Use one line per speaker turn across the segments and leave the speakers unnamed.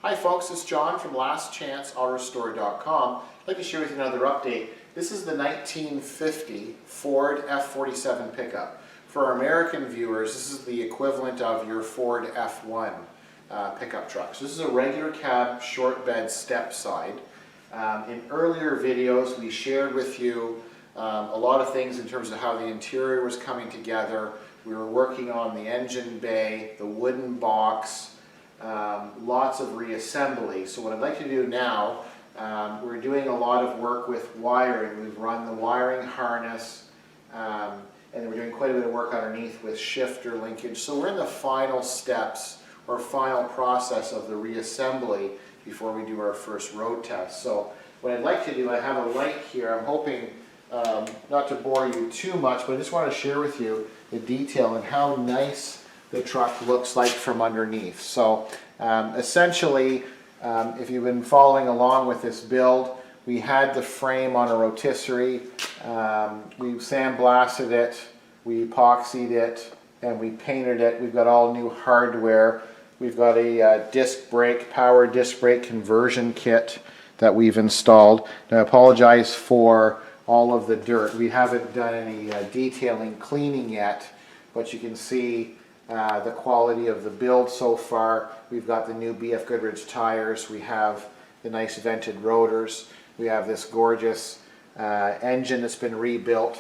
Hi folks, it's John from lastchanceautorestore.com. I'd like to share with you another update. This is the 1950 Ford F47 pickup. For our American viewers, this is the equivalent of your Ford F1 pickup truck. So this is a regular cab, short bed, step side. In earlier videos, we shared with you a lot of things in terms of how the interior was coming together. We were working on the engine bay, the wooden box, lots of reassembly. So what I'd like to do now, we're doing a lot of work with wiring. We've run the wiring harness, and then we're doing quite a bit of work underneath with shifter linkage. So we're in the final steps or final process of the reassembly before we do our first road test. So what I'd like to do, I have a light here. I'm hoping not to bore you too much, but I just want to share with you the detail and how nice the truck looks like from underneath. So essentially, if you've been following along with this build, we had the frame on a rotisserie, we sandblasted it, we epoxied it, and we painted it. We've got all new hardware. We've got a power disc brake conversion kit that we've installed. Now I apologize for all of the dirt. We haven't done any detailing cleaning yet, but you can see the quality of the build so far. We've got the new BF Goodrich tires. We have the nice vented rotors. We have this gorgeous engine that's been rebuilt.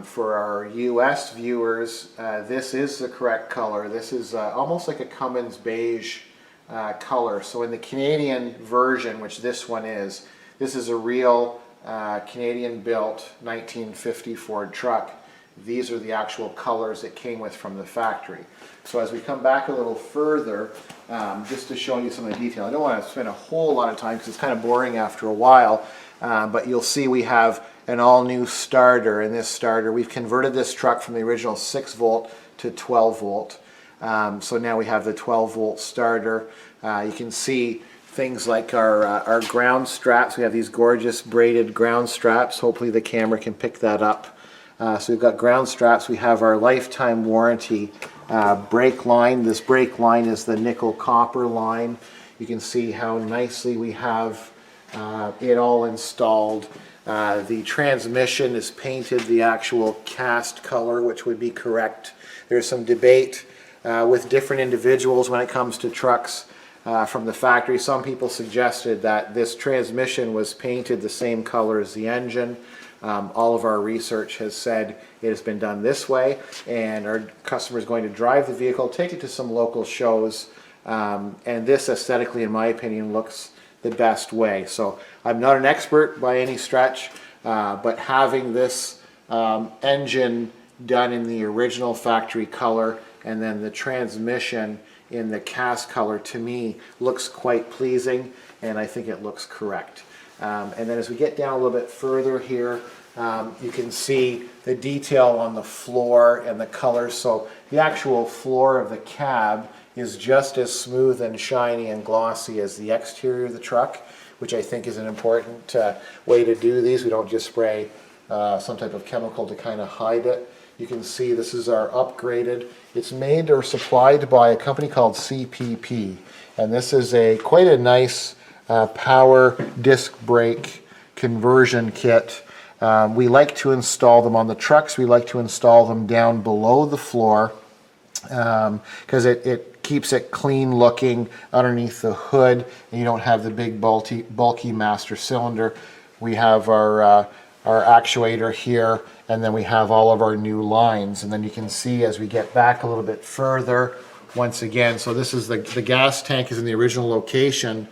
For our US viewers, this is the correct color. This is almost like a Cummins beige color. So in the Canadian version, which this one is, this is a real Canadian built 1950 Ford truck. These are the actual colors it came with from the factory. So as we come back a little further, just to show you some of the detail, I don't want to spend a whole lot of time because it's kind of boring after a while, but you'll see we have an all-new starter. In this starter, we've converted this truck from the original 6 volt to 12 volt. So now we have the 12 volt starter. You can see things like our ground straps. We have these gorgeous braided ground straps. Hopefully the camera can pick that up. So we've got ground straps. We have our lifetime warranty brake line. This brake line is the nickel copper line. You can see how nicely we have it all installed. The transmission is painted the actual cast color, which would be correct. There's some debate with different individuals when it comes to trucks from the factory. Some people suggested that this transmission was painted the same color as the engine. All of our research has said it has been done this way, and our customer is going to drive the vehicle, take it to some local shows, and this aesthetically, in my opinion, looks the best way. So I'm not an expert by any stretch, but having this engine done in the original factory color and then the transmission in the cast color, to me looks quite pleasing, and I think it looks correct. And then as we get down a little bit further here, you can see the detail on the floor and the colors. So the actual floor of the cab is just as smooth and shiny and glossy as the exterior of the truck, which I think is an important way to do these. We don't just spray some type of chemical to kind of hide it. You can see this is our upgraded. It's made or supplied by a company called CPP, and this is quite a nice power disc brake conversion kit. We like to install them on the trucks. We like to install them down below the floor because it keeps it clean looking underneath the hood, and you don't have the big bulky master cylinder. We have our actuator here, and then we have all of our new lines. And then you can see as we get back a little bit further, once again, so this is the gas tank is in the original location,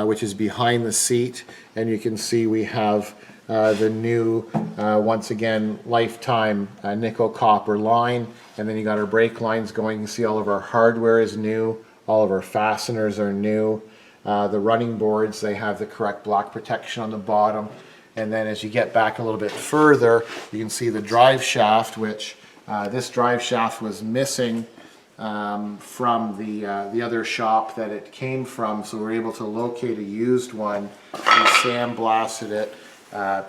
which is behind the seat, and you can see we have the new, once again, lifetime nickel copper line, and then you got our brake lines going. You can see all of our hardware is new, all of our fasteners are new. The running boards, they have the correct block protection on the bottom. And then as you get back a little bit further, you can see the drive shaft, which this drive shaft was missing from the other shop that it came from, so we're able to locate a used one. We sandblasted it,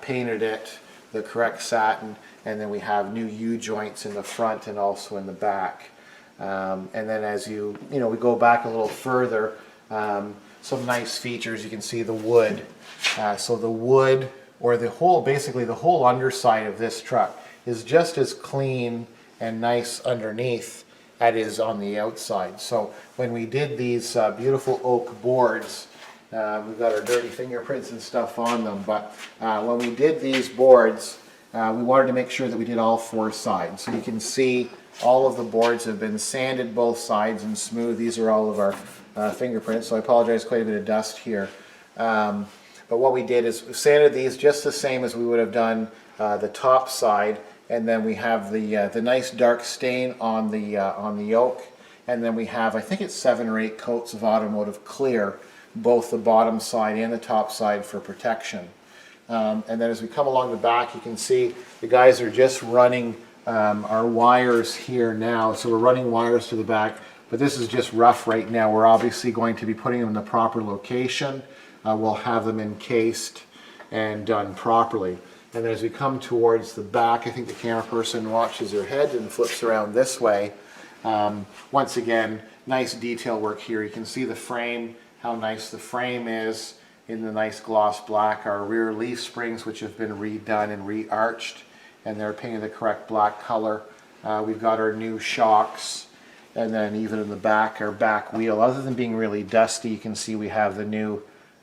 painted it the correct satin, and then we have new U-joints in the front and also in the back. And then as we go back a little further, some nice features. You can see the wood. So the wood, or the whole, basically the whole underside of this truck is just as clean and nice underneath as it is on the outside. So when we did these beautiful oak boards, we've got our dirty fingerprints and stuff on them, but when we did these boards, we wanted to make sure that we did all 4 sides. So you can see all of the boards have been sanded both sides and smooth. These are all of our fingerprints, so I apologize, quite a bit of dust here. But what we did is we sanded these just the same as we would have done the top side, and then we have the nice dark stain on the oak, and then we have, I think it's 7 or 8 coats of automotive clear, both the bottom side and the top side for protection. And then as we come along the back, you can see the guys are just running our wires here now. So we're running wires to the back, but this is just rough right now. We're obviously going to be putting them in the proper location. We'll have them encased and done properly. And then as we come towards the back, I think the camera person watches their head and flips around this way. Once again, nice detail work here. You can see the frame, how nice the frame is in the nice gloss black. Our rear leaf springs, which have been redone and re-arched, and they're painted the correct black color. We've got our new shocks, and then even in the back, our back wheel. Other than being really dusty, you can see we have the new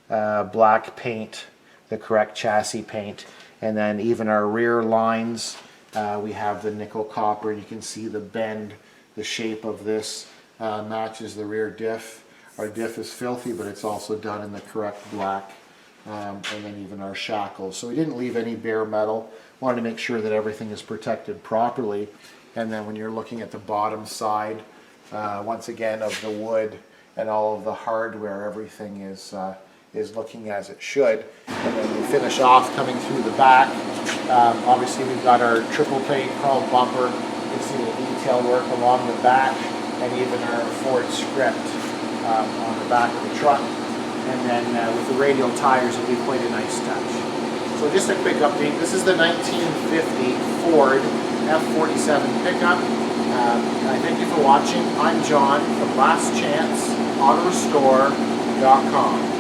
black paint, the correct chassis paint, and then even our rear lines, we have the nickel copper. You can see the bend, the shape of this matches the rear diff. Our diff is filthy, but it's also done in the correct black, and then even our shackles. So we didn't leave any bare metal. Wanted to make sure that everything is protected properly. And then when you're looking at the bottom side, once again, of the wood and all of the hardware, everything is looking as it should. And then we finish off coming through the back. Obviously we've got our triple plate chrome bumper. You can see the detail work along the back, and even our Ford script on the back of the truck. And then with the radial tires, it'll be quite a nice touch. So just a quick update. This is the 1950 Ford F47 pickup. I thank you for watching. I'm John from lastchanceautorestore.com.